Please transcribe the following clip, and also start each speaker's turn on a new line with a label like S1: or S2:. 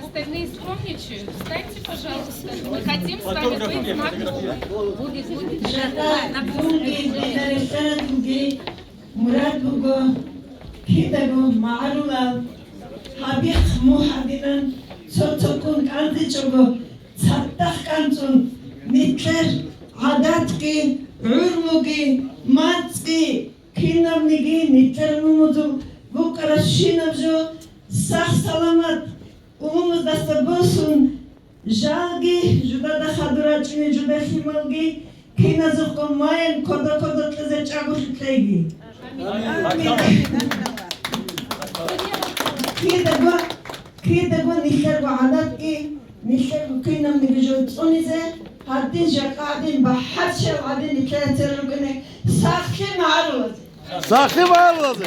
S1: Остальные скромничают. Встаньте, пожалуйста. Мы хотим с вами быть знакомы.
S2: Sağ salamat umumuz dasta bolsun. Jalgi juda da hadurachini juda himalgi kina zuko mayen koda koda teze çagutlegi. Kida go nihler go adat ki nihler go kina mibijot onize haddin jakadin bahar şev adin nihler terlugene sakhi ma'aruz.
S3: Sakhi ma'aruz.